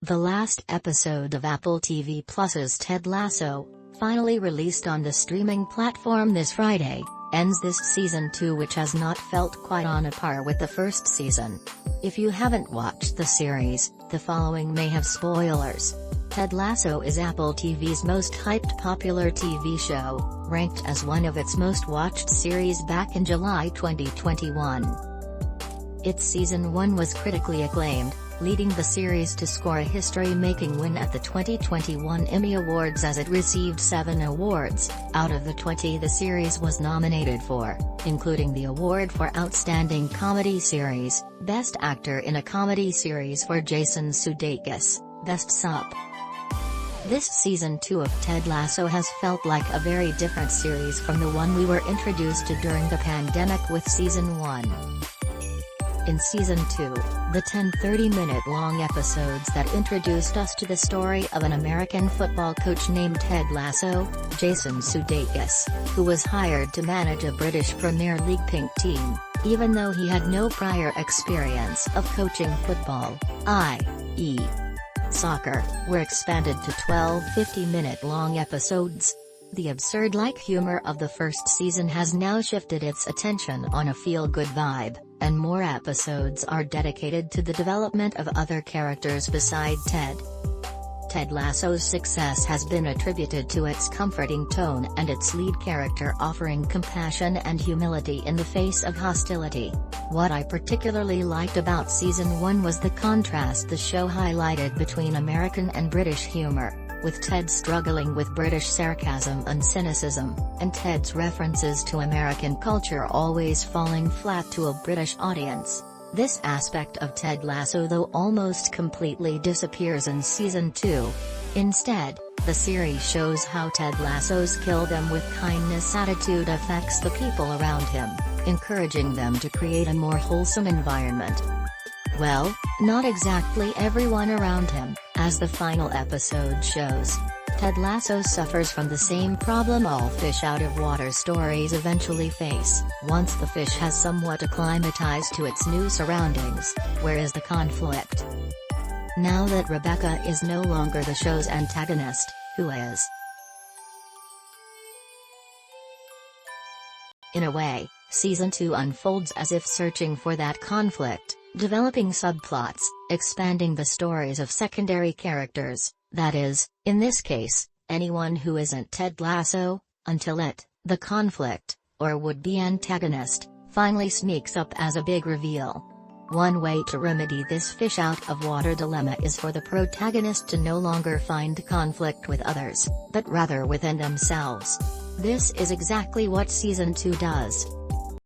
The last episode of Apple TV Plus's Ted Lasso, finally released on the streaming platform this Friday, ends this season 2, which has not felt quite on a par with the first season. If you haven't watched the series, the following may have spoilers. Ted Lasso is Apple TV's most hyped popular TV show, ranked as one of its most watched series back in July 2021. Its season 1 was critically acclaimed, leading the series to score a history-making win at the 2021 Emmy Awards as it received 7 awards, out of the 20 the series was nominated for, including the award for Outstanding Comedy Series, Best Actor in a Comedy Series for Jason Sudeikis, Best Sup. This season 2 of Ted Lasso has felt like a very different series from the one we were introduced to during the pandemic with season 1. In Season 2, the 10 30-minute-long episodes that introduced us to the story of an American football coach named Ted Lasso, Jason Sudeikis, who was hired to manage a British Premier League PINC team, even though he had no prior experience of coaching football, i.e. soccer, were expanded to 12 50-minute-long episodes. The absurd-like humor of the first season has now shifted its attention on a feel-good vibe, and more episodes are dedicated to the development of other characters beside Ted. Ted Lasso's success has been attributed to its comforting tone and its lead character offering compassion and humility in the face of hostility. What I particularly liked about Season 1 was the contrast the show highlighted between American and British humor, with Ted struggling with British sarcasm and cynicism, and Ted's references to American culture always falling flat to a British audience. This aspect of Ted Lasso though almost completely disappears in Season 2. Instead, the series shows how Ted Lasso's kill them with kindness attitude affects the people around him, encouraging them to create a more wholesome environment. Well, not exactly everyone around him, as the final episode shows. Ted Lasso suffers from the same problem all fish out of water stories eventually face. Once the fish has somewhat acclimatized to its new surroundings, where is the conflict? Now that Rebecca is no longer the show's antagonist, who is? In a way, Season 2 unfolds as if searching for that conflict, developing subplots, expanding the stories of secondary characters, that is, in this case, anyone who isn't Ted Lasso, until it, the conflict, or would-be antagonist, finally sneaks up as a big reveal. One way to remedy this fish-out-of-water dilemma is for the protagonist to no longer find conflict with others, but rather within themselves. This is exactly what Season 2 does.